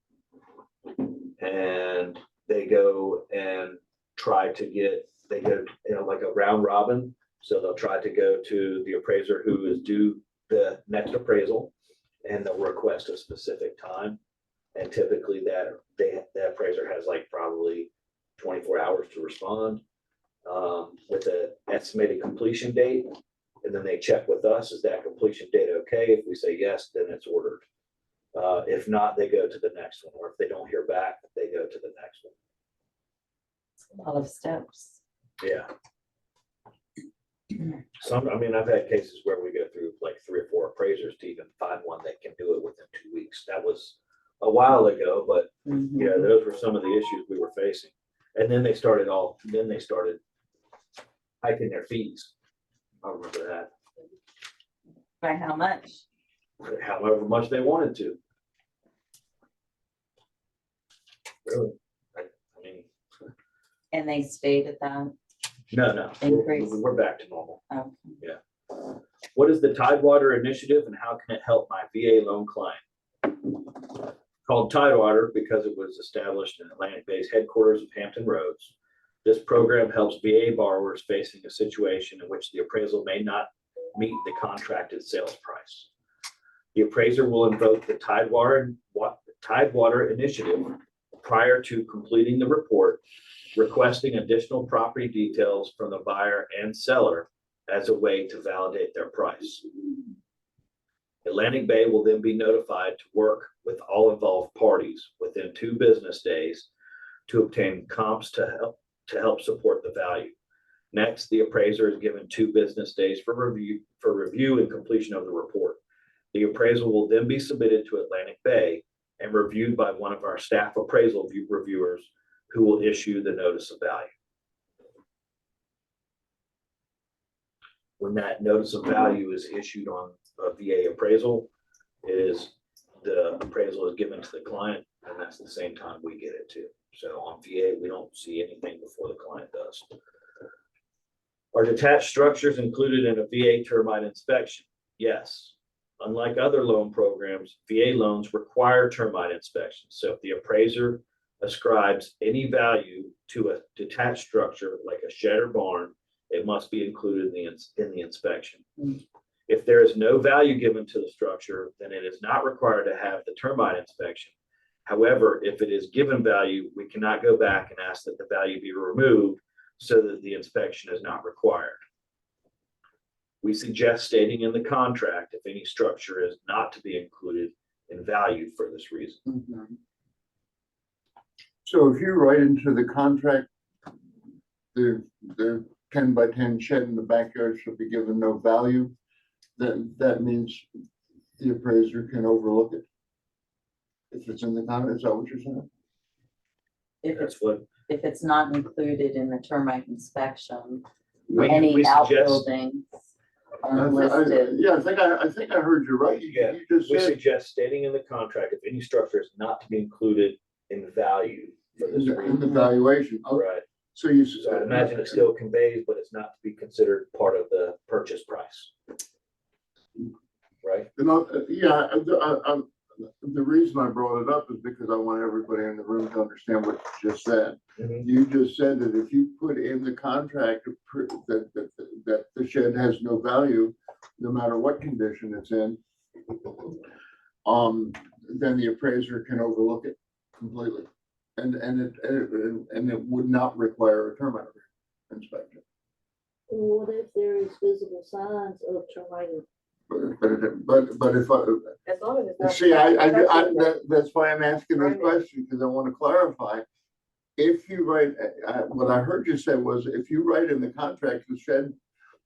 S5: and they go and try to get, they go, like a round robin. So they'll try to go to the appraiser who is due the next appraisal, and they'll request a specific time. And typically that appraiser has like probably 24 hours to respond with an estimated completion date. And then they check with us, is that completion date okay? If we say yes, then it's ordered. If not, they go to the next one, or if they don't hear back, they go to the next one.
S4: A lot of steps.
S5: Yeah. I've had cases where we go through like 3 or 4 appraisers to even find one that can do it within 2 weeks. That was a while ago, but
S4: Mhm.
S5: yeah, those were some of the issues we were facing. And then they started hiking their fees. I remember that,
S4: By how much?
S5: however much they wanted to. Really? I mean,
S4: And they stayed at that?
S5: no,
S4: Increase.
S5: we're back to normal.
S4: Oh,
S5: What is the Tidewater Initiative and how can it help my VA loan client? Called Tidewater because it was established in Atlantic Bay's headquarters of Hampton Roads. This program helps VA borrowers facing a situation in which the appraisal may not meet the contracted sales price. The appraiser will invoke the Tidewater Initiative prior to completing the report, requesting additional property details from the buyer and seller as a way to validate their price. Atlantic Bay will then be notified to work with all involved parties within 2 business days to obtain comps to help support the value. Next, the appraiser is given 2 business days for review and completion of the report. The appraisal will then be submitted to Atlantic Bay and reviewed by one of our staff appraisal reviewers who will issue the notice of value. When that notice of value is issued on a VA appraisal, the appraisal is given to the client, and that's the same time we get it too. So on VA, we don't see anything before the client does. Are detached structures included in a VA termite inspection? Yes. Unlike other loan programs, VA loans require termite inspections. So if the appraiser ascribes any value to a detached structure like a shed or barn, it must be included in the inspection. If there is no value given to the structure, then it is not required to have the termite inspection. However, if it is given value, we cannot go back and ask that the value be removed so that the inspection is not required. We suggest stating in the contract if any structure is not to be included in value for this reason.
S4: mhm.
S3: So if you write into the contract, the 10 by 10 shed in the backyard should be given no value, then that means the appraiser can overlook it. If it's in the contract, is that what you're saying?
S5: That's what
S4: If it's not included in the termite inspection,
S5: we
S4: any
S5: suggest.
S4: outbuildings are listed.
S3: Yeah, I think I heard you right.
S5: Yeah,
S3: You just
S5: We
S3: said
S5: suggest stating in the contract if any structure is not to be included in value for this
S3: in the
S5: reason.
S3: valuation. Oh,
S5: Right.
S3: so you.
S5: So I imagine it still conveys, but it's not to be considered part of the purchase price. Right?
S3: Yeah, the reason I brought it up is because I want everybody in the room to understand what you just said.
S5: Mhm.
S3: You just said that if you put in the contract that the shed has no value, no matter what condition it's in, then the appraiser can overlook it completely. And it would not require a termite inspection.
S7: What if there is visible signs of termite?
S3: But if I,
S8: As long as it's not.
S3: see,
S8: that's
S3: that's why I'm asking this question, because I want to clarify. If you write, what I heard you say was, if you write in the contract, the shed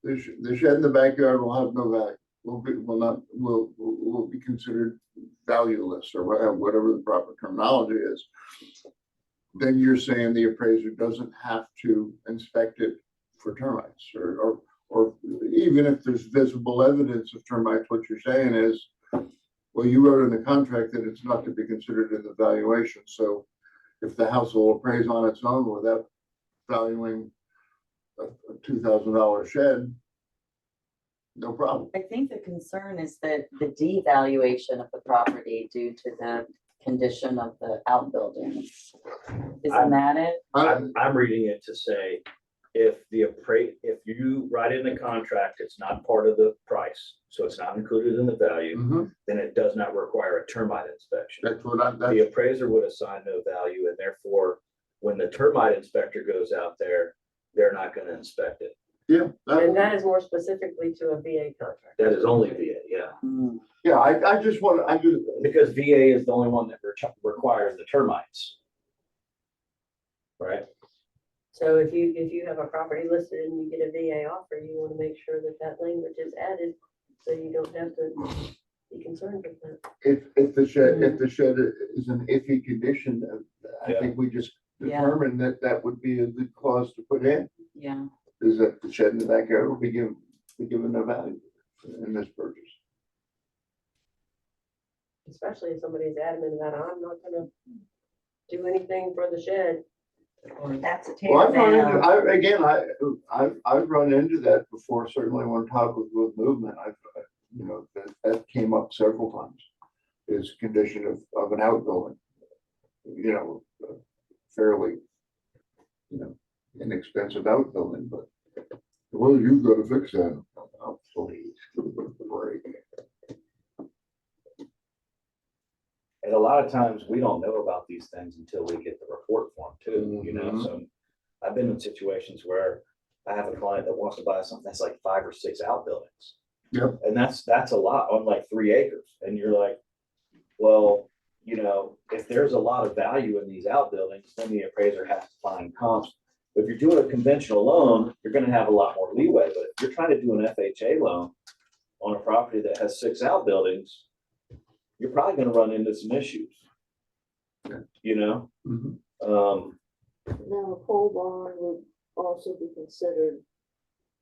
S3: in the backyard will have no value, will be considered valueless, or whatever the proper terminology is. Then you're saying the appraiser doesn't have to inspect it for termites, or even if there's visible evidence of termites, what you're saying is, well, you wrote in the contract that it's not to be considered in the valuation. So if the house will appraise on its own without valuing a $2,000 shed, no problem.
S4: I think the concern is that the devaluation of the property due to the condition of the outbuildings. Isn't that it?
S5: I'm reading it to say, if you write in the contract, it's not part of the price, so it's not included in the value,
S3: Mhm.
S5: then it does not require a termite inspection.
S3: That's what
S5: The appraiser would assign no value, and therefore, when the termite inspector goes out there, they're not going to inspect it.
S3: yeah.
S8: And that is more specifically to a VA contract.
S5: That is only VA, yeah.
S4: Mm.
S3: Yeah, I just
S5: Because VA is the only one that requires the termites. Right?
S8: So if you have a property listed and you get a VA offer, you want to make sure that that language is added, so you don't have to be concerned with that.
S3: If the shed is an iffy condition, I
S5: Yeah.
S3: think we just
S4: Yeah.
S3: determined that that would be a good clause to put in,
S4: Yeah,
S3: is that the shed in the backyard will be given no value in this purchase.
S8: Especially if somebody's adamant about, I'm not gonna do anything for the shed.
S4: or that's a
S3: Well,
S4: tear down.
S3: I've run into that before, certainly when talk with movement, that came up several times. Is condition of an outbuilding, fairly, inexpensive outbuilding, but. Well, you've got to fix that. Oh, please, break.
S5: And a lot of times we don't know about these things until we get the report form too,
S3: Mhm.
S5: so I've been in situations where I have a client that wants to buy something that's like 5 or 6 outbuildings.
S3: Yep.
S5: And that's a lot on like 3 acres. And you're like, well, if there's a lot of value in these outbuildings, then the appraiser has to find comps. If you're doing a conventional loan, you're gonna have a lot more leeway, but if you're trying to do an FHA loan on a property that has 6 outbuildings, you're probably gonna run into some issues.
S3: Mhm.
S7: Now, a pole barn would also be considered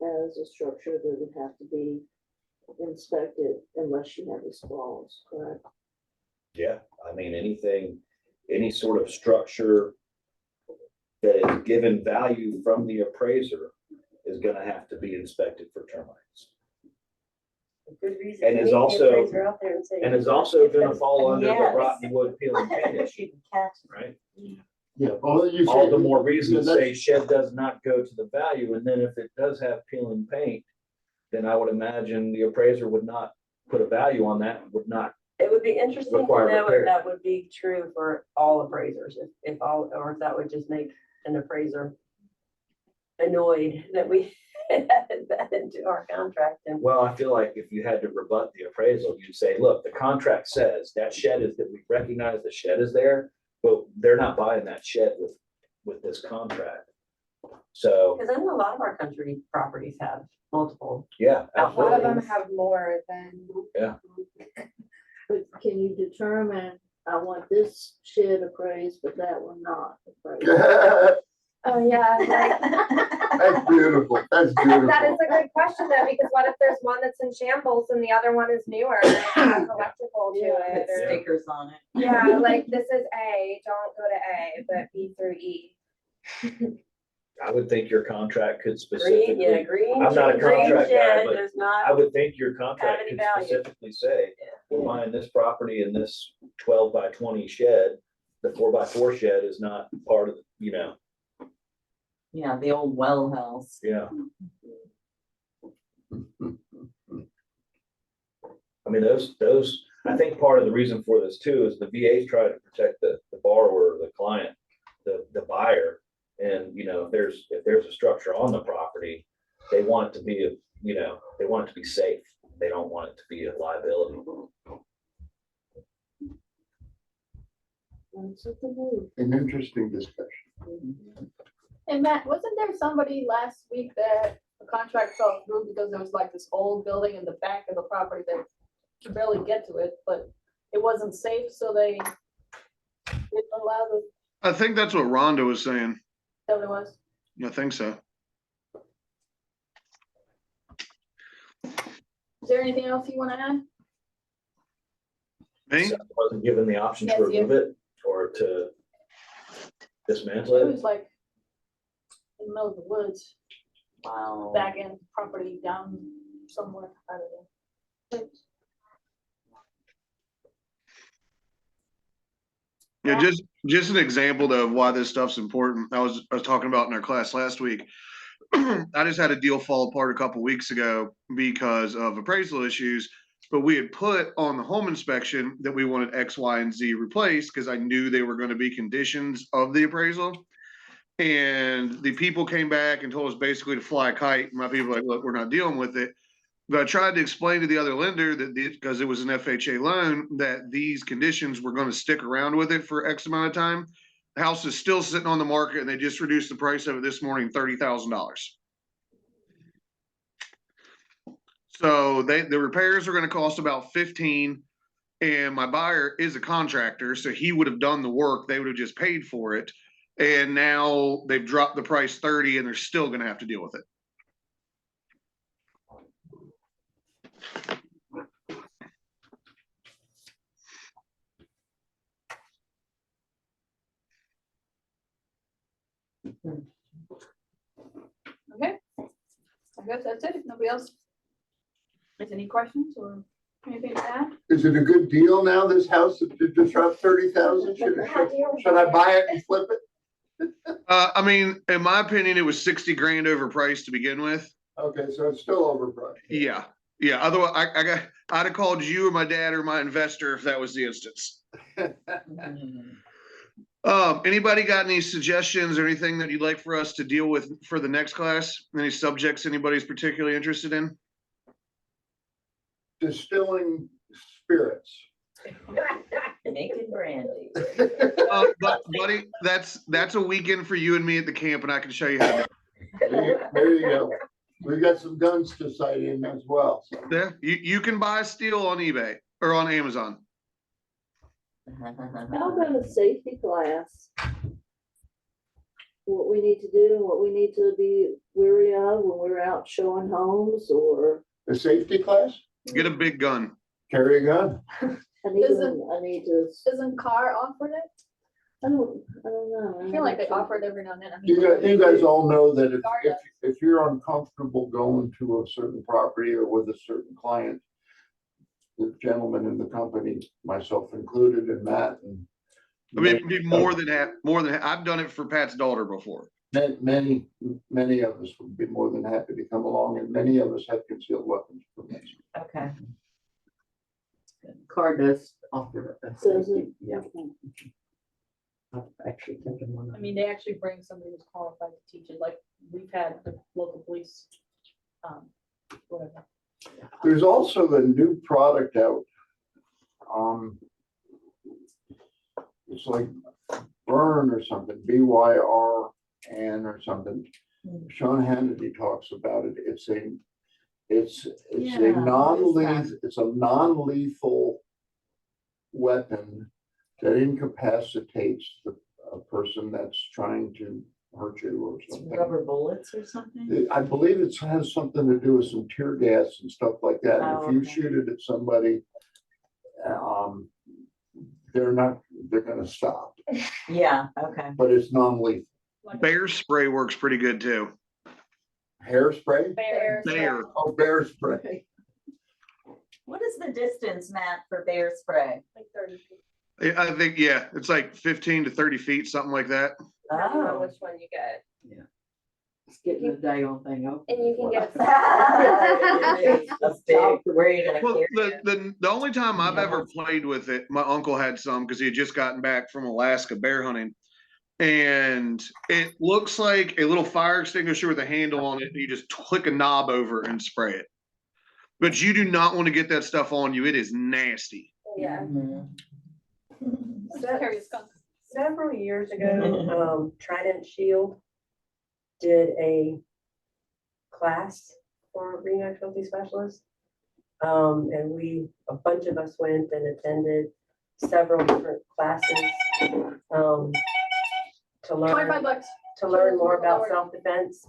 S7: as a structure that would have to be inspected unless you have this clause, correct?
S5: Yeah, I mean, any sort of structure that is given value from the appraiser is gonna have to be inspected for termites.
S8: A good reason.
S5: And
S8: to
S5: is
S8: meet the
S5: also-
S8: appraiser out there and say,
S5: And is also
S8: if
S5: gonna
S8: that's-
S5: fall under the
S4: Yes.
S5: rotten wood peeling paint issue,
S4: She can catch it.
S5: right?
S3: Yeah, well, you
S5: All the
S3: say-
S5: more reason to
S3: yeah,
S5: say shed does not go to the value, and then if it does have peeling paint, then I would imagine the appraiser would not put a value on that, would not.
S8: It would be interesting to
S5: Require
S8: know
S5: repair.
S8: if that would be true for all appraisers, if all, or if that would just make an appraiser annoyed that we added that into our contract and.
S5: Well, I feel like if you had to rebut the appraisal, you'd say, look, the contract says that shed is, that we recognize the shed is there, but they're not buying that shed with this contract. So,
S8: Because I know a lot of our country properties have multiple.
S5: yeah,
S8: A lot of them
S5: absolutely.
S6: have more than.
S7: But can you determine, I want this shed appraised, but that one not appraised?
S6: Oh, yeah, like.
S3: That's beautiful, that's beautiful.
S6: That is a good question though, because what if there's one that's in shambles and the other one is newer and it has electrical to
S7: Yeah.
S6: it?
S4: Put
S6: Or,
S4: stickers on it.
S6: yeah, like this is A, don't go to A, but B through E.
S5: I would think your contract could
S8: Green, yeah,
S5: specifically,
S8: green.
S5: I'm not a
S8: green
S5: contract guy,
S8: shed
S5: but
S8: does not.
S5: I would think your contract
S8: any
S5: could
S8: value.
S5: specifically say,
S8: Yeah.
S5: we're buying this property and this 12 by 20 shed, the 4 by 4 shed is not part of,
S4: Yeah, the old well house.
S5: yeah. I mean, those, I think part of the reason for this too is the VA's trying to protect the borrower, the client, the buyer. And, if there's a structure on the property, they want it to be, they want it to be safe. They don't want it to be a liability.
S7: That's what they do.
S3: An interesting discussion.
S10: And Matt, wasn't there somebody last week that the contract fell through because there was like this old building in the back of the property that you could barely get to it, but it wasn't safe, so they didn't allow the,
S2: I think that's what Rhonda was saying.
S10: that what it was?
S2: I think so.
S10: Is there anything else you wanna add?
S2: Me?
S5: So wasn't given the option to
S10: Yes, you-
S5: remove it or to dismantle
S10: It
S5: it.
S10: was like in the middle of the woods,
S4: Wow.
S10: back end property down somewhere, I don't know.
S2: Yeah, just an example though of why this stuff's important. I was talking about in our class last week. I just had a deal fall apart a couple weeks ago because of appraisal issues, but we had put on the home inspection that we wanted X, Y, and Z replaced because I knew they were going to be conditions of the appraisal. And the people came back and told us basically to fly a kite. My people were like, look, we're not dealing with it. But I tried to explain to the other lender that because it was an FHA loan, that these conditions were going to stick around with it for X amount of time. The house is still sitting on the market and they just reduced the price of it this morning, $30,000. So the repairs are gonna cost about 15. And my buyer is a contractor, so he would have done the work. They would have just paid for it. And now they've dropped the price 30 and they're still gonna have to deal with it.
S10: Okay, I guess that's it. If nobody else has any questions or anything to add?
S3: Is it a good deal now, this house, to disrupt 30,000? Should I buy it and flip it?
S2: I mean, in my opinion, it was 60 grand overpriced to begin with.
S3: Okay, so it's still overpriced.
S2: Yeah. Yeah. Otherwise, I'd have called you or my dad or my investor if that was the instance. Anybody got any suggestions or anything that you'd like for us to deal with for the next class? Any subjects anybody's particularly interested in?
S3: Distilling spirits.
S4: Making brandy.
S2: But buddy, that's a weekend for you and me at the camp, and I can show you how to do it.
S3: There you go. We got some guns to sight in as well. So.
S2: Yeah, you can buy steel on eBay or on Amazon.
S7: How about a safety class? What we need to do, and what we need to be wary of when we're out showing homes, or
S3: A safety class?
S2: Get a big gun.
S3: Carry a gun?
S7: I need to,
S10: Isn't Car offered it?
S7: I don't know.
S10: I feel like they offer it every now and then. I mean,
S3: You guys all know that
S10: Regardless.
S3: if you're uncomfortable going to a certain property or with a certain client, the gentleman in the company, myself included, and Matt and
S2: I mean, it'd be more than I've done it for Pat's daughter before.
S3: many of us would be more than happy to come along, and many of us have concealed weapons permits.
S4: Okay.
S9: Car does offer a
S7: Does
S9: safety,
S7: it?
S9: yeah. I've actually taken one.
S10: I mean, they actually bring somebody who's qualified to teach it, like we've had the local police, whatever.
S3: There's also a new product out. It's like Burn or something, BYRN or something. Sean Hannity talks about it. It's a
S4: Yeah,
S3: non-lethal weapon that incapacitates a person that's trying to hurt you or something.
S4: Rubber bullets or something?
S3: I believe it has something to do with some tear gas and stuff like that. And
S4: Oh,
S3: if you
S4: okay.
S3: shoot it at somebody, they're gonna stop,
S4: Yeah, okay.
S3: but it's non-lethal.
S2: Bear spray works pretty good too.
S3: Hairspray?
S10: Bears.
S2: Bear.
S3: Oh, bear spray.
S4: What is the distance, Matt, for bear spray?
S10: Like 30 feet.
S2: I think, yeah, it's like 15 to 30 feet, something like that.
S6: Depending on
S4: Oh.
S6: which one you get.
S9: It's getting the daggone thing open.
S6: And you can get.
S4: A big, where are you gonna
S2: Well,
S4: carry it?
S2: the only time I've ever played with it, my uncle had some because he had just gotten back from Alaska bear hunting. And it looks like a little fire extinguisher with a handle on it. And you just click a knob over and spray it. But you do not want to get that stuff on you. It is nasty.
S6: Yeah.
S4: Mhm.
S10: Just carry a skunk.
S8: Several years ago, Trident Shield did a class for reenact trophy specialists. And a bunch of us went and attended several different classes, to
S10: $25.
S8: learn more about self-defense.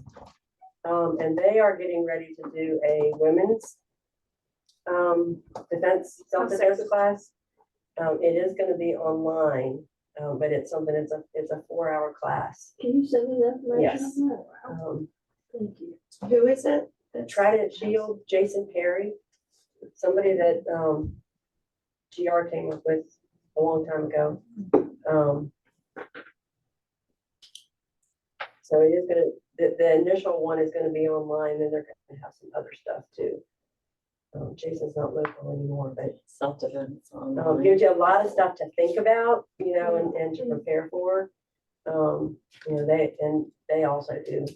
S8: And they are getting ready to do a women's self-defense class. It is gonna be online, but it's a 4-hour class.
S7: Can you send me the information
S8: Yes.
S7: on that? Wow, thank you.
S6: Who is it?
S8: Trident Shield, Jason Perry, somebody that GR came up with a long time ago. So it is gonna, the initial one is gonna be online, then they're gonna have some other stuff too. Jason's not local anymore, but
S4: Self-defense.
S8: gives you a lot of stuff to think about, and to prepare for. They also do,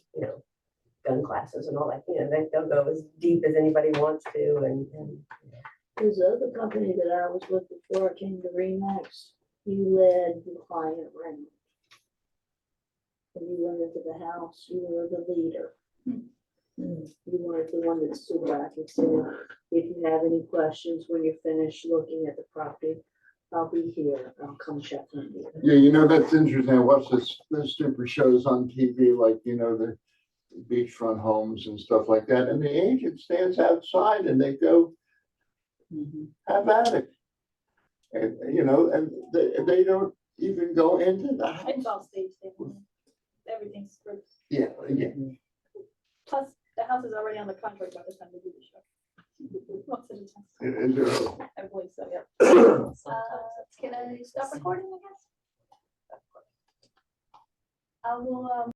S8: gun classes and all that, they'll go as deep as anybody wants to and.
S7: There's other company that I was with before I came to Remax, you led the client around. When you went into the house, you were the leader. You wanted the one that's to the back. It said, if you have any questions when you're finished looking at the property, I'll be here. I'll come check on you.
S3: Yeah, you know, that's interesting. I watch those stupid shows on TV, like, you know, the beachfront homes and stuff like that. And the agent stands outside and they go, have at it. And, you know, and they don't even go into the house.
S10: It's all staged, everything's scripted.
S3: Yeah, yeah.
S10: Plus, the house is already on the contract by the time they do the show. Most of the time.
S3: Is there-
S10: I believe so, yeah.
S4: Sometimes.
S10: Can I stop recording, I guess? I will,